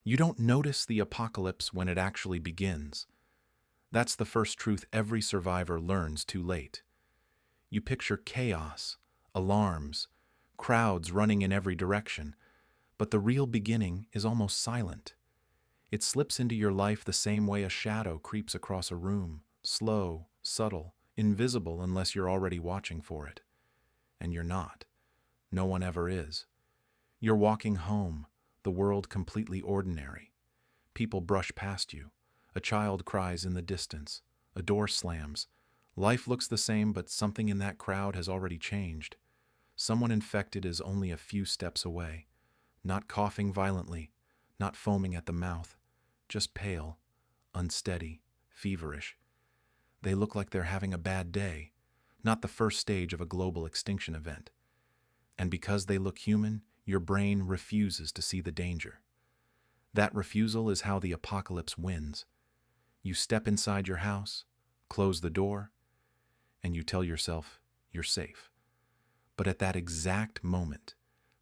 You don't notice the apocalypse when it actually begins. That's the first truth every survivor learns too late. You picture chaos, alarms, crowds running in every direction, but the real beginning is almost silent. It slips into your life the same way a shadow creeps across a room, slow, subtle, invisible unless you're already watching for it. And you're not. No one ever is. You're walking home, the world completely ordinary. People brush past you. A child cries in the distance. A door slams. Life looks the same, but something in that crowd has already changed. Someone infected is only a few steps away, not coughing violently, not foaming at the mouth, just pale, unsteady, feverish. They look like they're having a bad day, not the first stage of a global extinction event. And because they look human, your brain refuses to see the danger. That refusal is how the apocalypse wins. You step inside your house, close the door, and you tell yourself you're safe. But at that exact moment,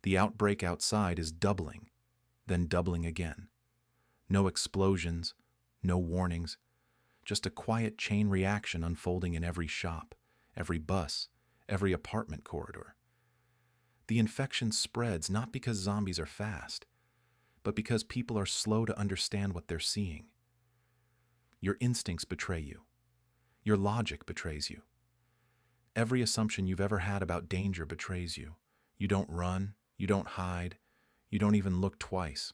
the outbreak outside is doubling, then doubling again. No explosions, no warnings, just a quiet chain reaction unfolding in every shop, every bus, every apartment corridor. The infection spreads not because zombies are fast, but because people are slow to understand what they're seeing. Your instincts betray you. Your logic betrays you. Every assumption you've ever had about danger betrays you. You don't run, you don't hide, you don't even look twice.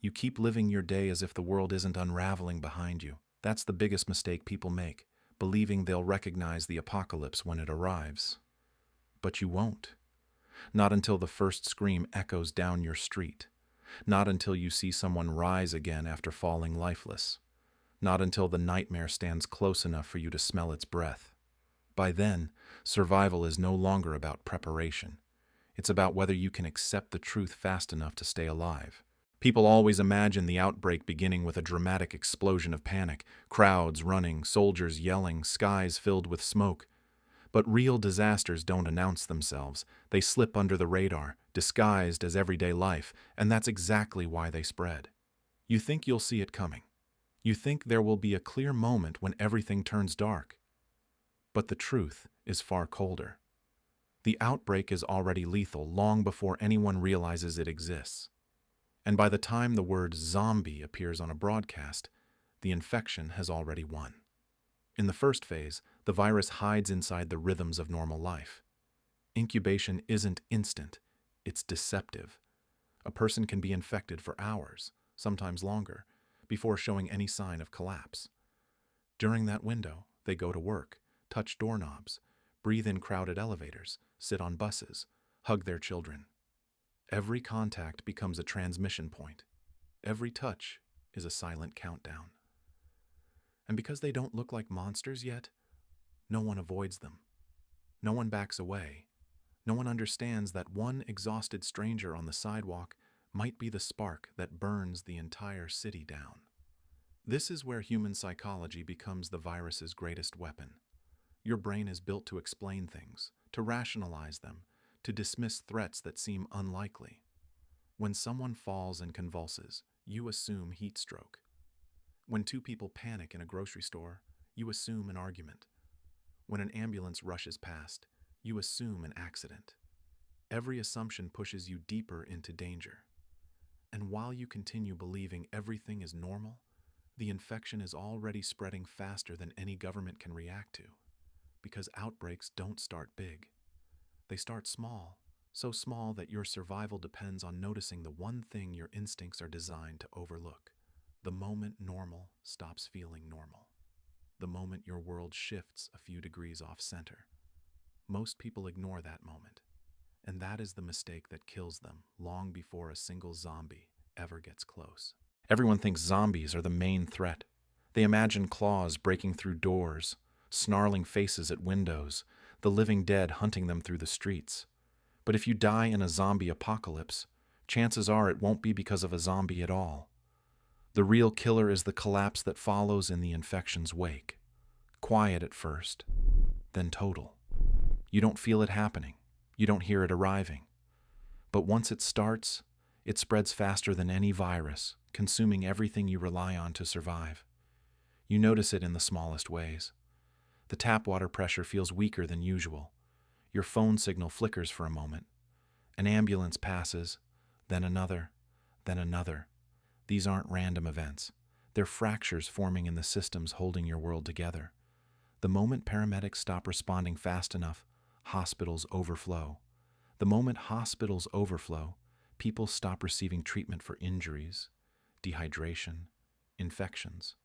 You keep living your day as if the world isn't unraveling behind you. That's the biggest mistake people make, believing they'll recognize the apocalypse when it arrives. But you won't. Not until the first scream echoes down your street. Not until you see someone rise again after falling lifeless. Not until the nightmare stands close enough for you to smell its breath. By then, survival is no longer about preparation. It's about whether you can accept the truth fast enough to stay alive. People always imagine the outbreak beginning with a dramatic explosion of panic, crowds running, soldiers yelling, skies filled with smoke. But real disasters don't announce themselves. They slip under the radar, disguised as everyday life, and that's exactly why they spread. You think you'll see it coming. You think there will be a clear moment when everything turns dark. But the truth is far colder. The outbreak is already lethal long before anyone realizes it exists. And by the time the word zombie appears on a broadcast, the infection has already won. In the first phase, the virus hides inside the rhythms of normal life. Incubation isn't instant, it's deceptive. A person can be infected for hours, sometimes longer, before showing any sign of collapse. During that window, they go to work, touch doorknobs, breathe in crowded elevators, sit on buses, hug their children. Every contact becomes a transmission point. Every touch is a silent countdown. And because they don't look like monsters yet, no one avoids them. No one backs away. No one understands that one exhausted stranger on the sidewalk might be the spark that burns the entire city down. This is where human psychology becomes the virus's greatest weapon. Your brain is built to explain things, to rationalize them, to dismiss threats that seem unlikely. When someone falls and convulses, you assume heat stroke. When two people panic in a grocery store, you assume an argument. When an ambulance rushes past, you assume an accident. Every assumption pushes you deeper into danger. And while you continue believing everything is normal, the infection is already spreading faster than any government can react to. Because outbreaks don't start big. They start small, so small that your survival depends on noticing the one thing your instincts are designed to overlook. The moment normal stops feeling normal. The moment your world shifts a few degrees off center. Most people ignore that moment, and that is the mistake that kills them long before a single zombie ever gets close. Everyone thinks zombies are the main threat. They imagine claws breaking through doors, snarling faces at windows, the living dead hunting them through the streets. But if you die in a zombie apocalypse, chances are it won't be because of a zombie at all. The real killer is the collapse that follows in the infection's wake. Quiet at first, then total. You don't feel it happening. You don't hear it arriving. But once it starts, it spreads faster than any virus, consuming everything you rely on to survive. You notice it in the smallest ways. The tap water pressure feels weaker than usual. Your phone signal flickers for a moment. An ambulance passes, then another, then another. These aren't random events. They're fractures forming in the systems holding your world together. The moment paramedics stop responding fast enough, hospitals overflow. The moment hospitals overflow, people stop receiving treatment for injuries, dehydration, infections.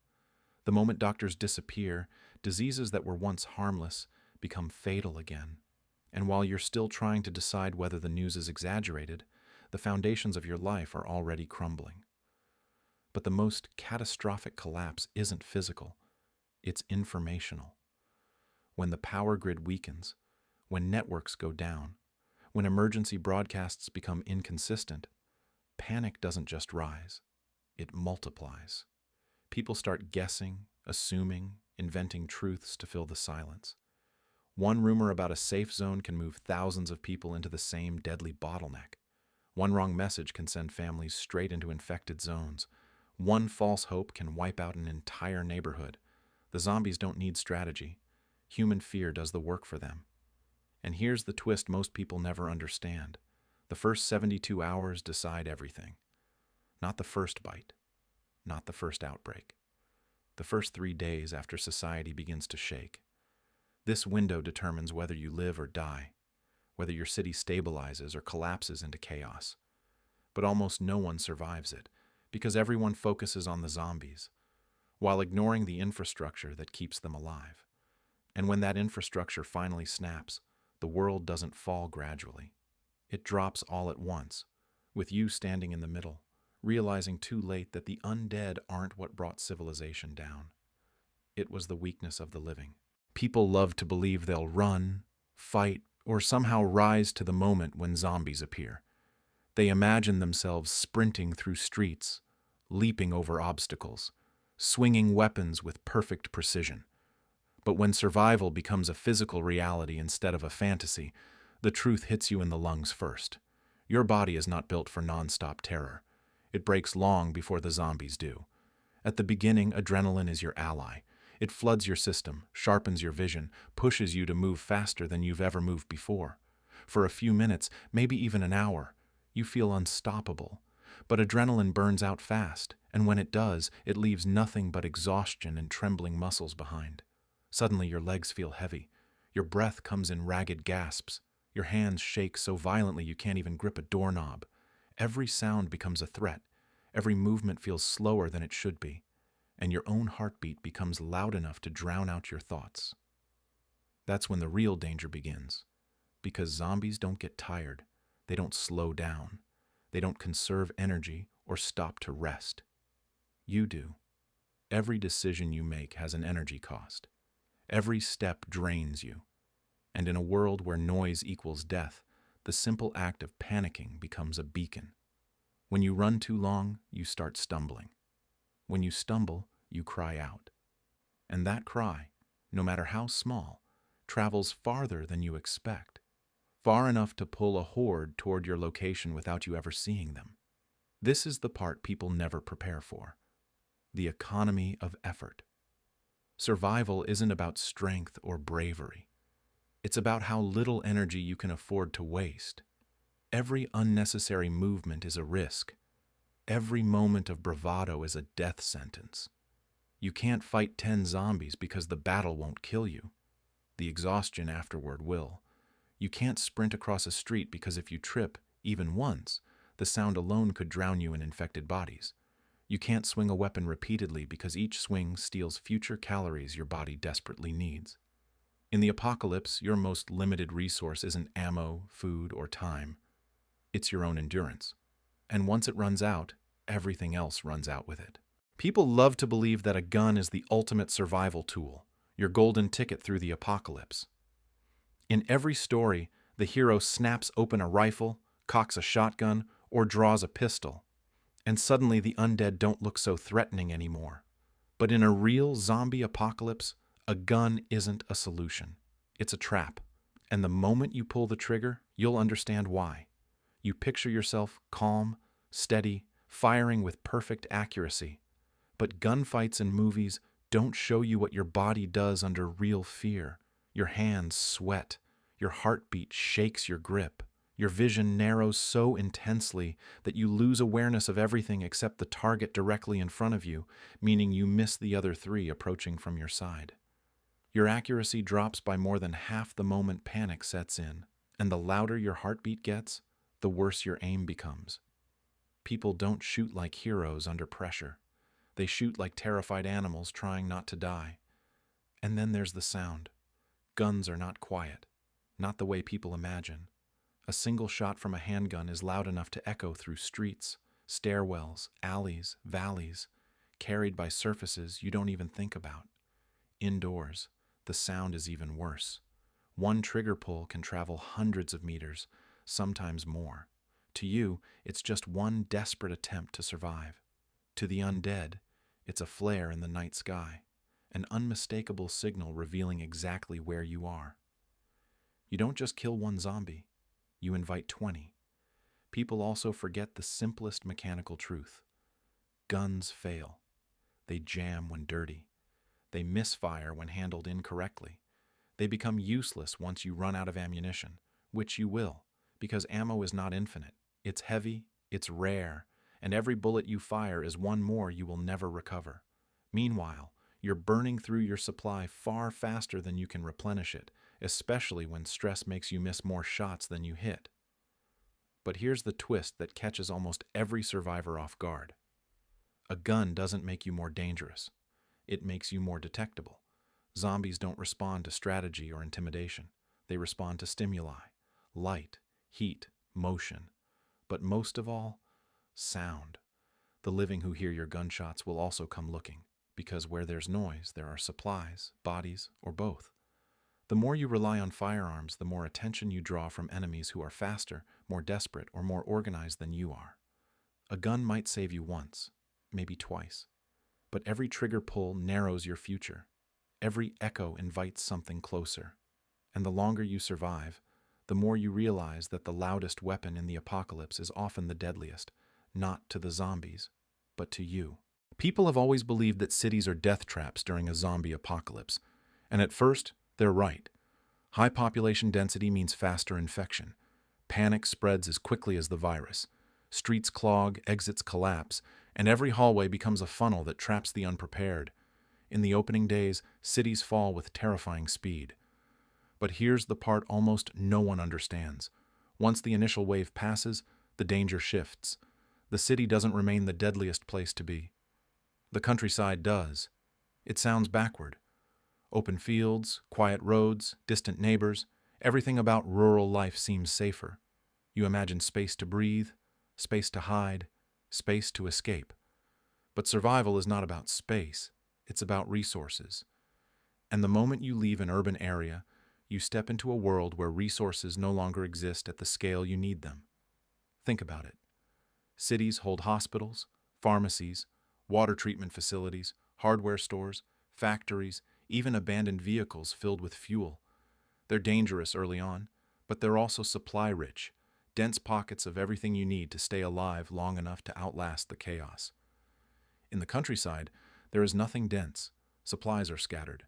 The moment doctors disappear, diseases that were once harmless become fatal again. And while you're still trying to decide whether the news is exaggerated, the foundations of your life are already crumbling. But the most catastrophic collapse isn't physical, it's informational. When the power grid weakens, when networks go down, when emergency broadcasts become inconsistent, panic doesn't just rise, it multiplies. People start guessing, assuming, inventing truths to fill the silence. One rumor about a safe zone can move thousands of people into the same deadly bottleneck. One wrong message can send families straight into infected zones. One false hope can wipe out an entire neighborhood. The zombies don't need strategy. Human fear does the work for them. And here's the twist most people never understand. The first 72 hours decide everything. Not the first bite. Not the first outbreak. The first 3 days after society begins to shake. This window determines whether you live or die, whether your city stabilizes or collapses into chaos. But almost no one survives it, because everyone focuses on the zombies, while ignoring the infrastructure that keeps them alive. And when that infrastructure finally snaps, the world doesn't fall gradually. It drops all at once, with you standing in the middle, realizing too late that the undead aren't what brought civilization down. It was the weakness of the living. People love to believe they'll run, fight, or somehow rise to the moment when zombies appear. They imagine themselves sprinting through streets, leaping over obstacles, swinging weapons with perfect precision. But when survival becomes a physical reality instead of a fantasy, the truth hits you in the lungs first. Your body is not built for nonstop terror. It breaks long before the zombies do. At the beginning, adrenaline is your ally. It floods your system, sharpens your vision, pushes you to move faster than you've ever moved before. For a few minutes, maybe even an hour, you feel unstoppable. But adrenaline burns out fast, and when it does, it leaves nothing but exhaustion and trembling muscles behind. Suddenly your legs feel heavy. Your breath comes in ragged gasps. Your hands shake so violently you can't even grip a doorknob. Every sound becomes a threat. Every movement feels slower than it should be. And your own heartbeat becomes loud enough to drown out your thoughts. That's when the real danger begins. Because zombies don't get tired. They don't slow down. They don't conserve energy or stop to rest. You do. Every decision you make has an energy cost. Every step drains you. And in a world where noise equals death, the simple act of panicking becomes a beacon. When you run too long, you start stumbling. When you stumble, you cry out. And that cry, no matter how small, travels farther than you expect, far enough to pull a horde toward your location without you ever seeing them. This is the part people never prepare for: the economy of effort. Survival isn't about strength or bravery. It's about how little energy you can afford to waste. Every unnecessary movement is a risk. Every moment of bravado is a death sentence. You can't fight 10 zombies because the battle won't kill you. The exhaustion afterward will. You can't sprint across a street because if you trip, even once, the sound alone could drown you in infected bodies. You can't swing a weapon repeatedly because each swing steals future calories your body desperately needs. In the apocalypse, your most limited resource isn't ammo, food, or time. It's your own endurance. And once it runs out, everything else runs out with it. People love to believe that a gun is the ultimate survival tool, your golden ticket through the apocalypse. In every story, the hero snaps open a rifle, cocks a shotgun, or draws a pistol, and suddenly the undead don't look so threatening anymore. But in a real zombie apocalypse, a gun isn't a solution. It's a trap. And the moment you pull the trigger, you'll understand why. You picture yourself calm, steady, firing with perfect accuracy. But gunfights in movies don't show you what your body does under real fear. Your hands sweat, your heartbeat shakes your grip. Your vision narrows so intensely that you lose awareness of everything except the target directly in front of you, meaning you miss the other three approaching from your side. Your accuracy drops by more than half the moment panic sets in, and the louder your heartbeat gets, the worse your aim becomes. People don't shoot like heroes under pressure. They shoot like terrified animals trying not to die. And then there's the sound. Guns are not quiet, not the way people imagine. A single shot from a handgun is loud enough to echo through streets, stairwells, alleys, valleys, carried by surfaces you don't even think about. Indoors, the sound is even worse. One trigger pull can travel hundreds of meters, sometimes more. To you, it's just one desperate attempt to survive. To the undead, it's a flare in the night sky, an unmistakable signal revealing exactly where you are. You don't just kill one zombie, you invite 20. People also forget the simplest mechanical truth. Guns fail. They jam when dirty. They misfire when handled incorrectly. They become useless once you run out of ammunition, which you will, because ammo is not infinite. It's heavy, it's rare, and every bullet you fire is one more you will never recover. Meanwhile, you're burning through your supply far faster than you can replenish it, especially when stress makes you miss more shots than you hit. But here's the twist that catches almost every survivor off guard. A gun doesn't make you more dangerous. It makes you more detectable. Zombies don't respond to strategy or intimidation. They respond to stimuli, light, heat, motion. But most of all, sound. The living who hear your gunshots will also come looking, because where there's noise, there are supplies, bodies, or both. The more you rely on firearms, the more attention you draw from enemies who are faster, more desperate, or more organized than you are. A gun might save you once, maybe twice, but every trigger pull narrows your future. Every echo invites something closer. And the longer you survive, the more you realize that the loudest weapon in the apocalypse is often the deadliest, not to the zombies, but to you. People have always believed that cities are death traps during a zombie apocalypse, and at first, they're right. High population density means faster infection. Panic spreads as quickly as the virus. Streets clog, exits collapse, and every hallway becomes a funnel that traps the unprepared. In the opening days, cities fall with terrifying speed. But here's the part almost no one understands. Once the initial wave passes, the danger shifts. The city doesn't remain the deadliest place to be. The countryside does. It sounds backward. Open fields, quiet roads, distant neighbors, everything about rural life seems safer. You imagine space to breathe, space to hide, space to escape. But survival is not about space, it's about resources. And the moment you leave an urban area, you step into a world where resources no longer exist at the scale you need them. Think about it. Cities hold hospitals, pharmacies, water treatment facilities, hardware stores, factories, even abandoned vehicles filled with fuel. They're dangerous early on, but they're also supply-rich, dense pockets of everything you need to stay alive long enough to outlast the chaos. In the countryside, there is nothing dense. Supplies are scattered.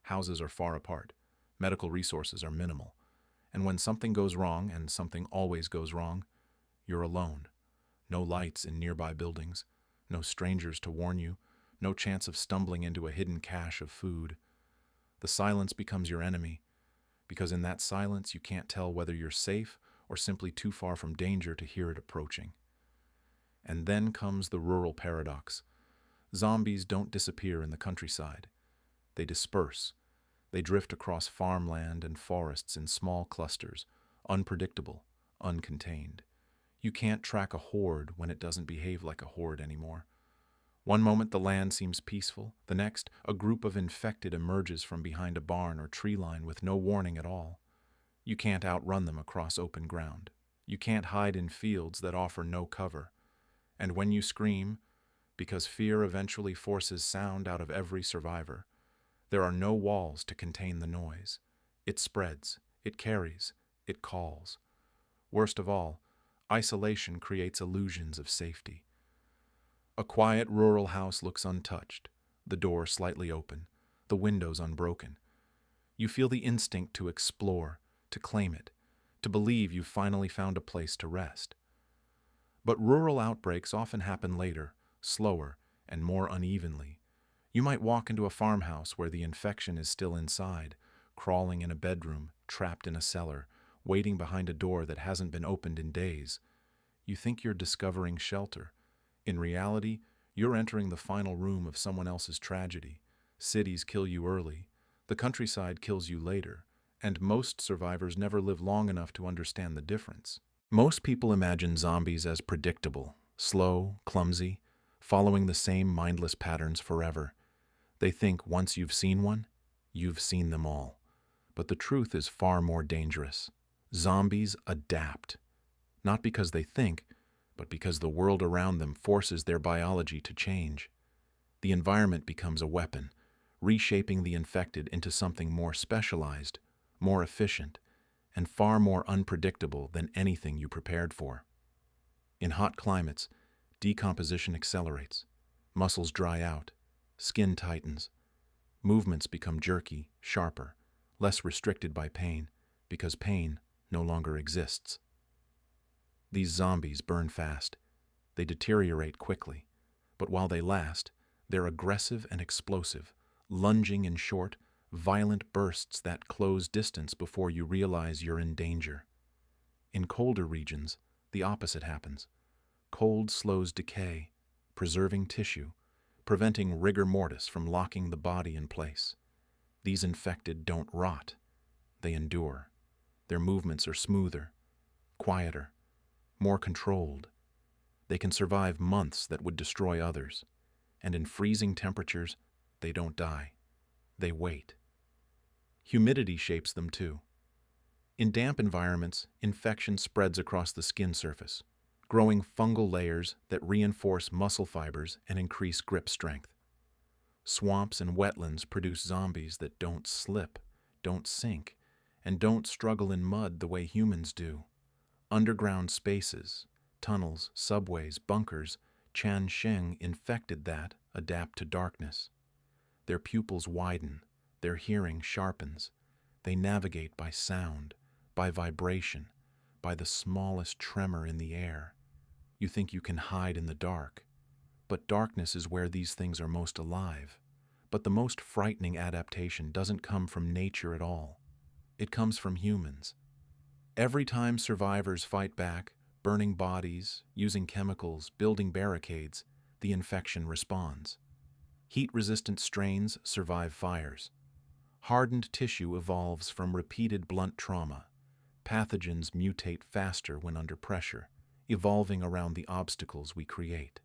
Houses are far apart. Medical resources are minimal. And when something goes wrong, and something always goes wrong, you're alone. No lights in nearby buildings, no strangers to warn you, no chance of stumbling into a hidden cache of food. The silence becomes your enemy, because in that silence you can't tell whether you're safe or simply too far from danger to hear it approaching. And then comes the rural paradox. Zombies don't disappear in the countryside. They disperse. They drift across farmland and forests in small clusters, unpredictable, uncontained. You can't track a horde when it doesn't behave like a horde anymore. One moment the land seems peaceful, the next, a group of infected emerges from behind a barn or tree line with no warning at all. You can't outrun them across open ground. You can't hide in fields that offer no cover. And when you scream, because fear eventually forces sound out of every survivor, there are no walls to contain the noise. It spreads, it carries, it calls. Worst of all, isolation creates illusions of safety. A quiet rural house looks untouched, the door slightly open, the windows unbroken. You feel the instinct to explore, to claim it, to believe you've finally found a place to rest. But rural outbreaks often happen later, slower, and more unevenly. You might walk into a farmhouse where the infection is still inside, crawling in a bedroom, trapped in a cellar, waiting behind a door that hasn't been opened in days. You think you're discovering shelter. In reality, you're entering the final room of someone else's tragedy. Cities kill you early, the countryside kills you later, and most survivors never live long enough to understand the difference. Most people imagine zombies as predictable, slow, clumsy, following the same mindless patterns forever. They think once you've seen one, you've seen them all. But the truth is far more dangerous. Zombies adapt, not because they think, but because the world around them forces their biology to change. The environment becomes a weapon, reshaping the infected into something more specialized, more efficient, and far more unpredictable than anything you prepared for. In hot climates, decomposition accelerates, muscles dry out, skin tightens, movements become jerky, sharper, less restricted by pain, because pain no longer exists. These zombies burn fast. They deteriorate quickly, but while they last, they're aggressive and explosive, lunging in short, violent bursts that close distance before you realize you're in danger. In colder regions, the opposite happens. Cold slows decay, preserving tissue, preventing rigor mortis from locking the body in place. These infected don't rot, they endure. Their movements are smoother, quieter, more controlled. They can survive months that would destroy others, and in freezing temperatures, they don't die. They wait. Humidity shapes them too. In damp environments, infection spreads across the skin surface, growing fungal layers that reinforce muscle fibers and increase grip strength. Swamps and wetlands produce zombies that don't slip, don't sink, and don't struggle in mud the way humans do. Underground spaces, tunnels, subways, bunkers, Changsheng infected that adapt to darkness. Their pupils widen, their hearing sharpens. They navigate by sound, by vibration, by the smallest tremor in the air. You think you can hide in the dark, but darkness is where these things are most alive. But the most frightening adaptation doesn't come from nature at all. It comes from humans. Every time survivors fight back, burning bodies, using chemicals, building barricades, the infection responds. Heat-resistant strains survive fires. Hardened tissue evolves from repeated blunt trauma. Pathogens mutate faster when under pressure, evolving around the obstacles we create.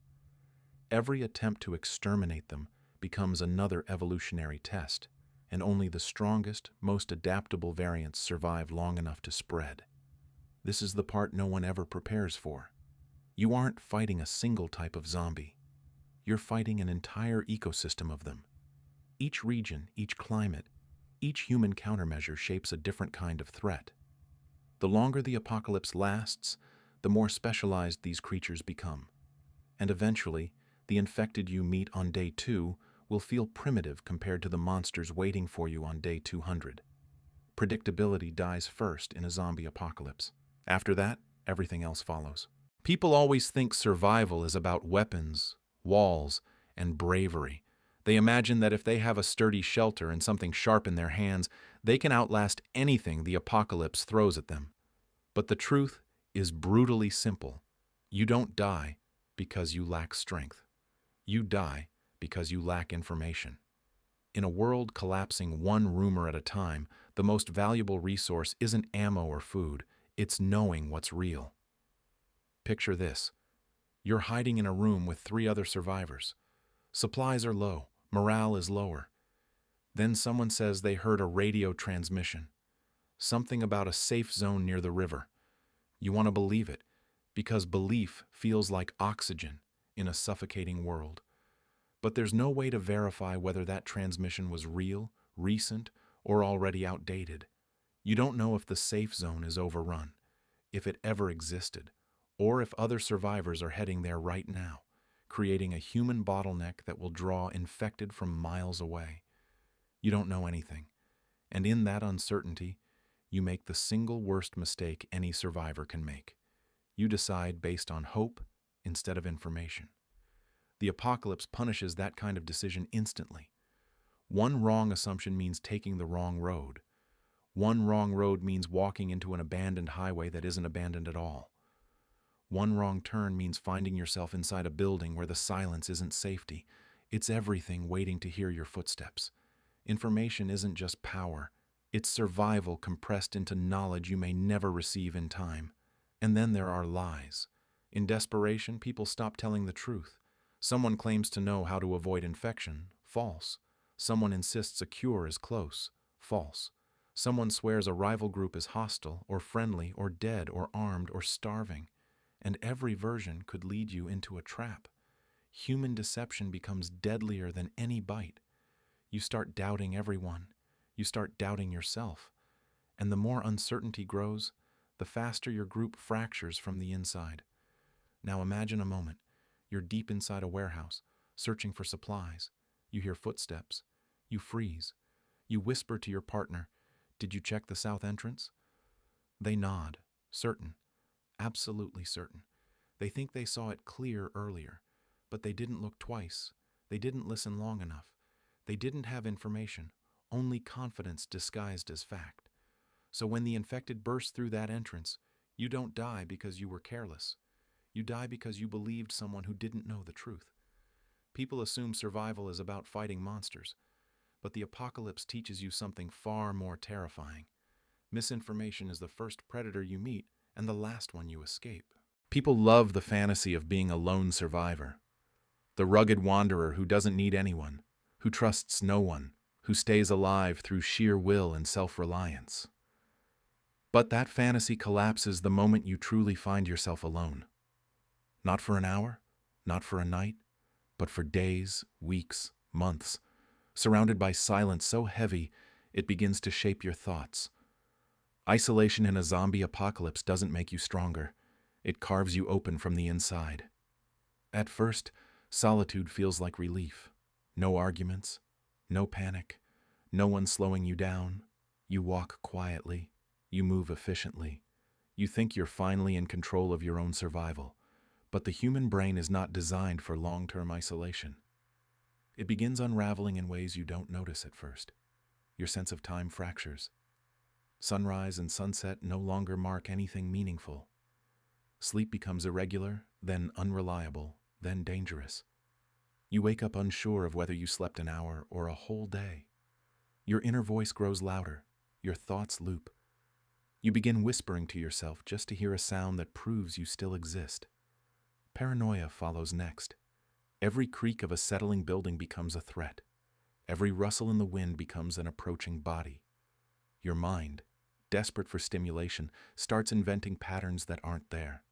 Every attempt to exterminate them becomes another evolutionary test, and only the strongest, most adaptable variants survive long enough to spread. This is the part no one ever prepares for. You aren't fighting a single type of zombie. You're fighting an entire ecosystem of them. Each region, each climate, each human countermeasure shapes a different kind of threat. The longer the apocalypse lasts, the more specialized these creatures become. And eventually, the infected you meet on day 2 will feel primitive compared to the monsters waiting for you on day 200. Predictability dies first in a zombie apocalypse. After that, everything else follows. People always think survival is about weapons, walls, and bravery. They imagine that if they have a sturdy shelter and something sharp in their hands, they can outlast anything the apocalypse throws at them. But the truth is brutally simple. You don't die because you lack strength. You die because you lack information. In a world collapsing one rumor at a time, the most valuable resource isn't ammo or food, it's knowing what's real. Picture this. You're hiding in a room with 3 other survivors. Supplies are low, morale is lower. Then someone says they heard a radio transmission. Something about a safe zone near the river. You want to believe it, because belief feels like oxygen in a suffocating world. But there's no way to verify whether that transmission was real, recent, or already outdated. You don't know if the safe zone is overrun, if it ever existed, or if other survivors are heading there right now, creating a human bottleneck that will draw infected from miles away. You don't know anything, and in that uncertainty, you make the single worst mistake any survivor can make. You decide based on hope instead of information. The apocalypse punishes that kind of decision instantly. One wrong assumption means taking the wrong road. One wrong road means walking into an abandoned highway that isn't abandoned at all. One wrong turn means finding yourself inside a building where the silence isn't safety. It's everything waiting to hear your footsteps. Information isn't just power. It's survival compressed into knowledge you may never receive in time. And then there are lies. In desperation, people stop telling the truth. Someone claims to know how to avoid infection. False. Someone insists a cure is close. False. Someone swears a rival group is hostile, or friendly, or dead, or armed, or starving. And every version could lead you into a trap. Human deception becomes deadlier than any bite. You start doubting everyone. You start doubting yourself. And the more uncertainty grows, the faster your group fractures from the inside. Now imagine a moment. You're deep inside a warehouse, searching for supplies. You hear footsteps. You freeze. You whisper to your partner, "Did you check the south entrance?" They nod, certain, absolutely certain. They think they saw it clear earlier, but they didn't look twice. They didn't listen long enough. They didn't have information, only confidence disguised as fact. So when the infected burst through that entrance, you don't die because you were careless. You die because you believed someone who didn't know the truth. People assume survival is about fighting monsters, but the apocalypse teaches you something far more terrifying. Misinformation is the first predator you meet and the last one you escape. People love the fantasy of being a lone survivor. The rugged wanderer who doesn't need anyone, who trusts no one, who stays alive through sheer will and self-reliance. But that fantasy collapses the moment you truly find yourself alone. Not for an hour, not for a night, but for days, weeks, months, surrounded by silence so heavy it begins to shape your thoughts. Isolation in a zombie apocalypse doesn't make you stronger. It carves you open from the inside. At first, solitude feels like relief. No arguments, no panic, no one slowing you down. You walk quietly. You move efficiently. You think you're finally in control of your own survival. But the human brain is not designed for long-term isolation. It begins unraveling in ways you don't notice at first. Your sense of time fractures. Sunrise and sunset no longer mark anything meaningful. Sleep becomes irregular, then unreliable, then dangerous. You wake up unsure of whether you slept an hour or a whole day. Your inner voice grows louder. Your thoughts loop. You begin whispering to yourself just to hear a sound that proves you still exist. Paranoia follows next. Every creak of a settling building becomes a threat. Every rustle in the wind becomes an approaching body. Your mind, desperate for stimulation, starts inventing patterns that aren't there.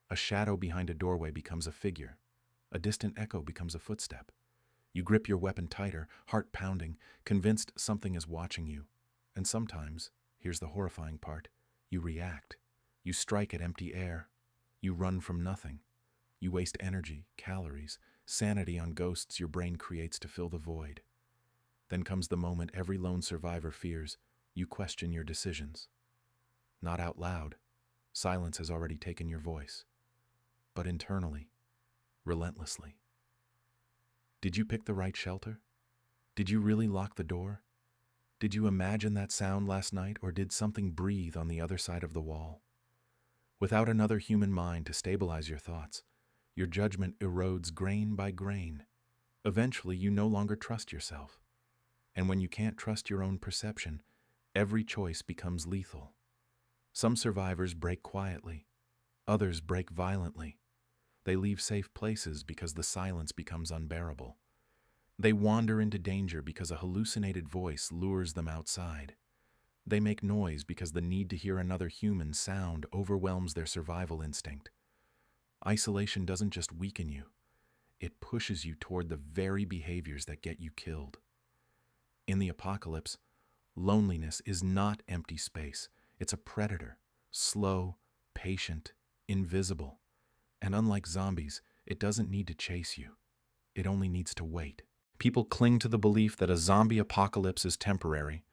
A shadow behind a doorway becomes a figure. A distant echo becomes a footstep. You grip your weapon tighter, heart pounding, convinced something is watching you. And sometimes, here's the horrifying part, you react. You strike at empty air. You run from nothing. You waste energy, calories, sanity on ghosts your brain creates to fill the void. Then comes the moment every lone survivor fears. You question your decisions. Not out loud. Silence has already taken your voice. But internally, relentlessly. Did you pick the right shelter? Did you really lock the door? Did you imagine that sound last night, or did something breathe on the other side of the wall? Without another human mind to stabilize your thoughts, your judgment erodes grain by grain. Eventually, you no longer trust yourself. And when you can't trust your own perception, every choice becomes lethal. Some survivors break quietly. Others break violently. They leave safe places because the silence becomes unbearable. They wander into danger because a hallucinated voice lures them outside. They make noise because the need to hear another human sound overwhelms their survival instinct. Isolation doesn't just weaken you. It pushes you toward the very behaviors that get you killed. In the apocalypse, loneliness is not empty space. It's a predator, slow, patient, invisible. And unlike zombies, It doesn't need to chase you. It only needs to wait. People cling to the belief that a zombie apocalypse is temporary,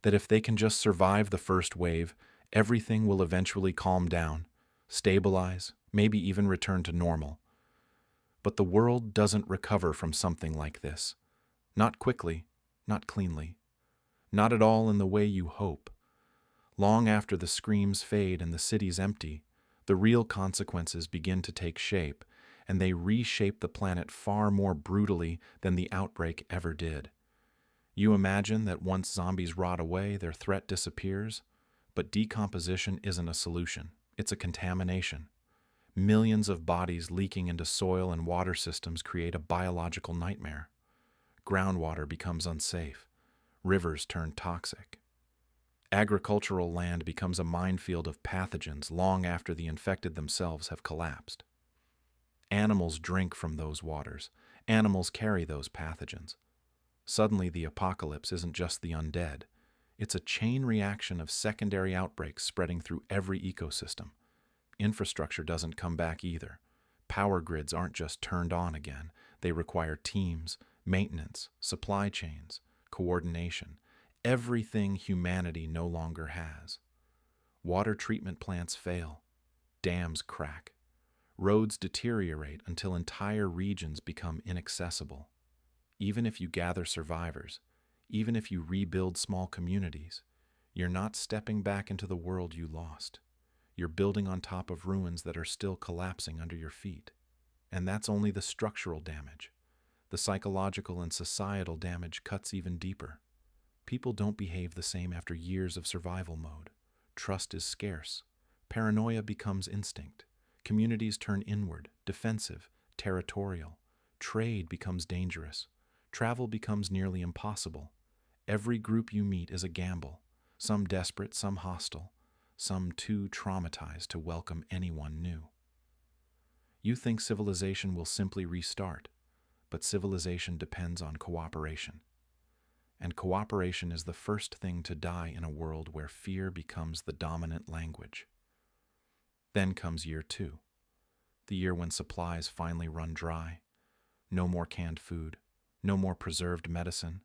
that if they can just survive the first wave, everything will eventually calm down, stabilize, maybe even return to normal. But the world doesn't recover from something like this. Not quickly, not cleanly, not at all in the way you hope. Long after the screams fade and the city's empty, the real consequences begin to take shape, and they reshape the planet far more brutally than the outbreak ever did. You imagine that once zombies rot away, their threat disappears, but decomposition isn't a solution. It's a contamination. Millions of bodies leaking into soil and water systems create a biological nightmare. Groundwater becomes unsafe. Rivers turn toxic. Agricultural land becomes a minefield of pathogens long after the infected themselves have collapsed. Animals drink from those waters. Animals carry those pathogens. Suddenly, the apocalypse isn't just the undead. It's a chain reaction of secondary outbreaks spreading through every ecosystem. Infrastructure doesn't come back either. Power grids aren't just turned on again. They require teams, maintenance, supply chains, coordination, everything humanity no longer has. Water treatment plants fail. Dams crack. Roads deteriorate until entire regions become inaccessible. Even if you gather survivors, even if you rebuild small communities, you're not stepping back into the world you lost. You're building on top of ruins that are still collapsing under your feet. And that's only the structural damage. The psychological and societal damage cuts even deeper. People don't behave the same after years of survival mode. Trust is scarce. Paranoia becomes instinct. Communities turn inward, defensive, territorial. Trade becomes dangerous. Travel becomes nearly impossible. Every group you meet is a gamble, some desperate, some hostile, some too traumatized to welcome anyone new. You think civilization will simply restart, but civilization depends on cooperation. And cooperation is the first thing to die in a world where fear becomes the dominant language. Then comes year 2, the year when supplies finally run dry. No more canned food, no more preserved medicine,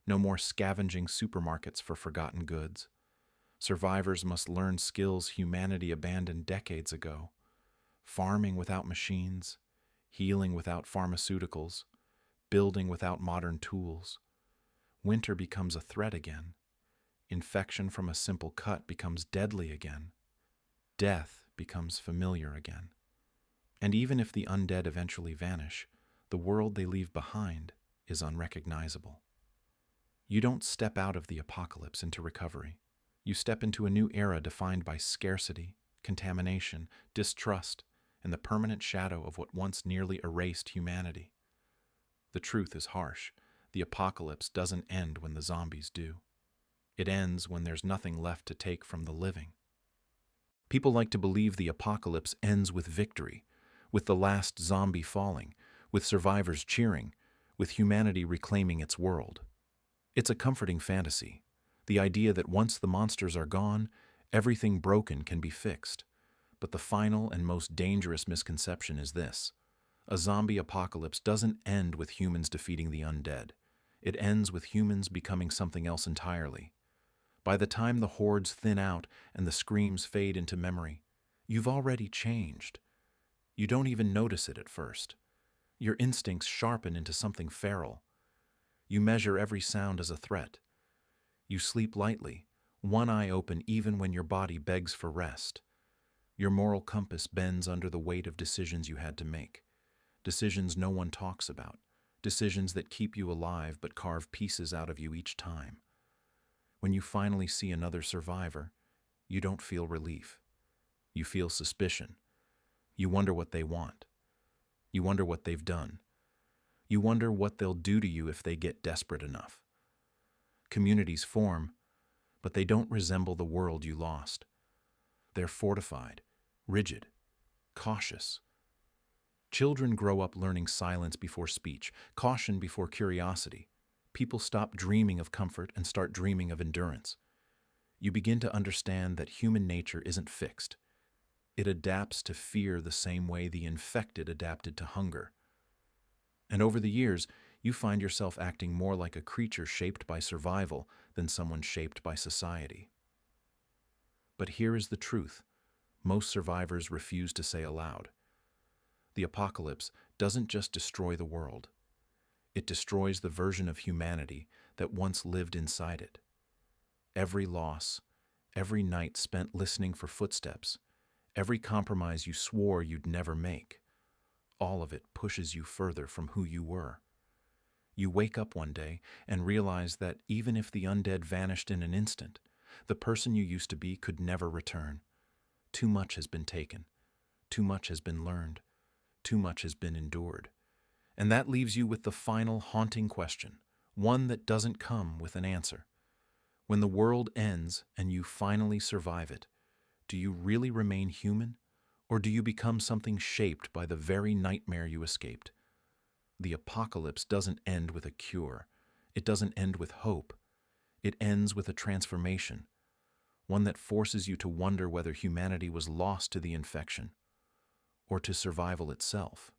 no more scavenging supermarkets for forgotten goods. Survivors must learn skills humanity abandoned decades ago. Farming without machines, healing without pharmaceuticals, building without modern tools. Winter becomes a threat again. Infection from a simple cut becomes deadly again. Death becomes familiar again. And even if the undead eventually vanish, the world they leave behind is unrecognizable. You don't step out of the apocalypse into recovery. You step into a new era defined by scarcity, contamination, distrust, and the permanent shadow of what once nearly erased humanity. The truth is harsh. The apocalypse doesn't end when the zombies do. It ends when there's nothing left to take from the living. People like to believe the apocalypse ends with victory, with the last zombie falling, with survivors cheering, with humanity reclaiming its world. It's a comforting fantasy, the idea that once the monsters are gone, everything broken can be fixed. But the final and most dangerous misconception is this: a zombie apocalypse doesn't end with humans defeating the undead. It ends with humans becoming something else entirely. By the time the hordes thin out and the screams fade into memory, you've already changed. You don't even notice it at first. Your instincts sharpen into something feral. You measure every sound as a threat. You sleep lightly, one eye open even when your body begs for rest. Your moral compass bends under the weight of decisions you had to make. Decisions no one talks about. Decisions that keep you alive but carve pieces out of you each time. When you finally see another survivor, you don't feel relief. You feel suspicion. You wonder what they want. You wonder what they've done. You wonder what they'll do to you if they get desperate enough. Communities form, but they don't resemble the world you lost. They're fortified, rigid, cautious. Children grow up learning silence before speech, caution before curiosity. People stop dreaming of comfort and start dreaming of endurance. You begin to understand that human nature isn't fixed. It adapts to fear the same way the infected adapted to hunger. And over the years, you find yourself acting more like a creature shaped by survival than someone shaped by society. But here is the truth most survivors refuse to say aloud. The apocalypse doesn't just destroy the world, it destroys the version of humanity that once lived inside it. Every loss, every night spent listening for footsteps, every compromise you swore you'd never make, all of it pushes you further from who you were. You wake up one day and realize that even if the undead vanished in an instant, the person you used to be could never return. Too much has been taken. Too much has been learned. Too much has been endured. And that leaves you with the final haunting question, one that doesn't come with an answer. When the world ends and you finally survive it, do you really remain human, or do you become something shaped by the very nightmare you escaped? The apocalypse doesn't end with a cure. It doesn't end with hope. It ends with a transformation, one that forces you to wonder whether humanity was lost to the infection or to survival itself.